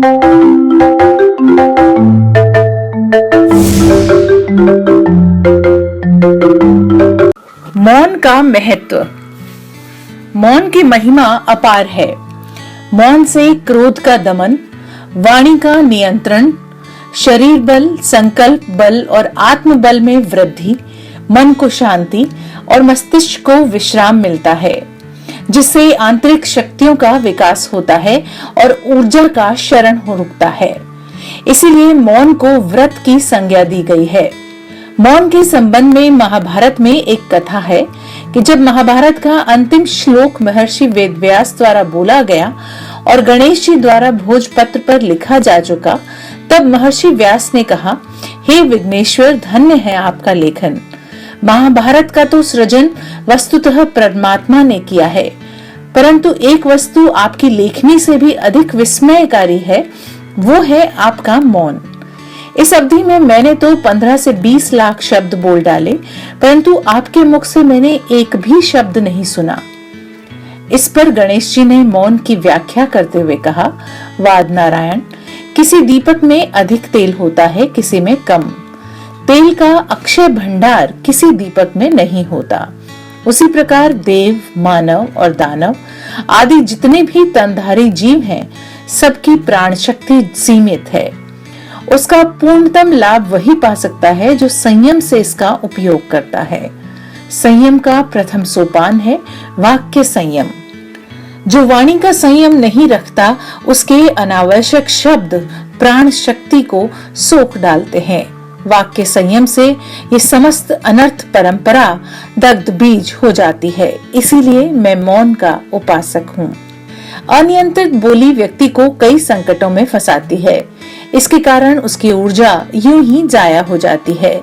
मौन का महत्व। मौन की महिमा अपार है। मौन से क्रोध का दमन, वाणी का नियंत्रण, शरीर बल, संकल्प बल और आत्म बल में वृद्धि, मन को शांति और मस्तिष्क को विश्राम मिलता है, जिससे आंतरिक शक्तियों का विकास होता है और ऊर्जा का शरण हो रुकता है। इसीलिए मौन को व्रत की संज्ञा दी गई है। मौन के संबंध में महाभारत में एक कथा है कि जब महाभारत का अंतिम श्लोक महर्षि वेदव्यास द्वारा बोला गया और गणेश जी द्वारा भोजपत्र पर लिखा जा चुका, तब महर्षि व्यास ने कहा, हे विघ्नेश्वर, धन्य है आपका लेखन। महाभारत का तो सृजन वस्तुतः परमात्मा ने किया है, परंतु एक वस्तु आपकी लेखनी से भी अधिक विस्मयकारी है, वो है आपका मौन। इस अवधि में मैंने तो 15 से 20 लाख शब्द बोल डाले, परंतु आपके मुख से मैंने एक भी शब्द नहीं सुना। इस पर गणेश जी ने मौन की व्याख्या करते हुए कहा, वाद नारायण, किसी दीपक में अधिक तेल होता है, किसी में कम। तेल का अक्षय भंडार किसी दीपक में नहीं होता। उसी प्रकार देव, मानव और दानव आदि जितने भी तनधारी जीव हैं, सबकी प्राण शक्ति सीमित है। उसका पूर्णतम लाभ वही पा सकता है जो संयम से इसका उपयोग करता है। संयम का प्रथम सोपान है वाक्य संयम। जो वाणी का संयम नहीं रखता, उसके अनावश्यक शब्द प्राण शक्ति को सोख डालते हैं। वाक्य संयम से ये समस्त अनर्थ परंपरा दग्ध बीज हो जाती है। इसीलिए मैं मौन का उपासक हूँ। अनियंत्रित बोली व्यक्ति को कई संकटों में फंसाती है। इसके कारण उसकी ऊर्जा यूं ही जाया हो जाती है।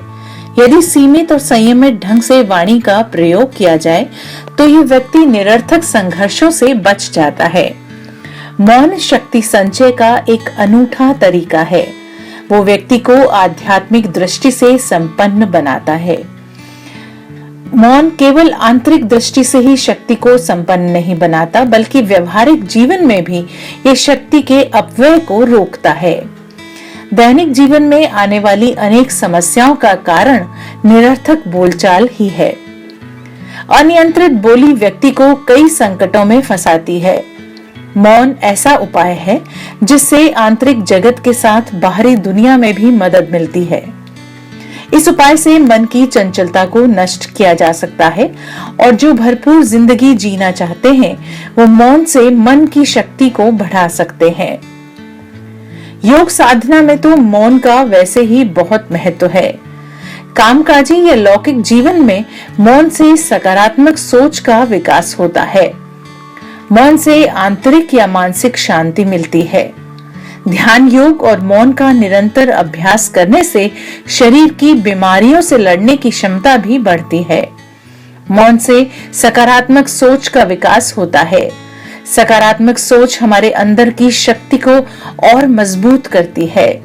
यदि सीमित और संयमित ढंग से वाणी का प्रयोग किया जाए तो ये व्यक्ति निरर्थक संघर्षों से बच जाता है। मौन शक्ति संचय का एक अनूठा तरीका है। वो व्यक्ति को आध्यात्मिक दृष्टि से संपन्न बनाता है। मौन केवल आंतरिक दृष्टि से ही शक्ति को संपन्न नहीं बनाता, बल्कि व्यवहारिक जीवन में भी ये शक्ति के अपव्यय को रोकता है। दैनिक जीवन में आने वाली अनेक समस्याओं का कारण निरर्थक बोलचाल ही है। अनियंत्रित बोली व्यक्ति को कई संकटों में फंसाती है। मौन ऐसा उपाय है जिससे आंतरिक जगत के साथ बाहरी दुनिया में भी मदद मिलती है। इस उपाय से मन की चंचलता को नष्ट किया जा सकता है और जो भरपूर जिंदगी जीना चाहते हैं, वो मौन से मन की शक्ति को बढ़ा सकते हैं। योग साधना में तो मौन का वैसे ही बहुत महत्व है। कामकाजी या लौकिक जीवन में मौन से सकारात्मक सोच का विकास होता है। मौन से आंतरिक या मानसिक शांति मिलती है। ध्यान योग और मौन का निरंतर अभ्यास करने से शरीर की बीमारियों से लड़ने की क्षमता भी बढ़ती है। मौन से सकारात्मक सोच का विकास होता है। सकारात्मक सोच हमारे अंदर की शक्ति को और मजबूत करती है।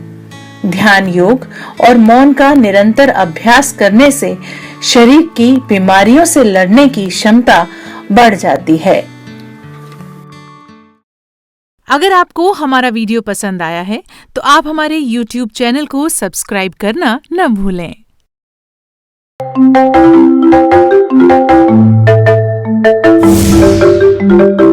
ध्यान योग और मौन का निरंतर अभ्यास करने से शरीर की बीमारियों से लड़ने की क्षमता बढ़ जाती है। अगर आपको हमारा वीडियो पसंद आया है तो आप हमारे YouTube चैनल को सब्सक्राइब करना न भूलें। Thank you.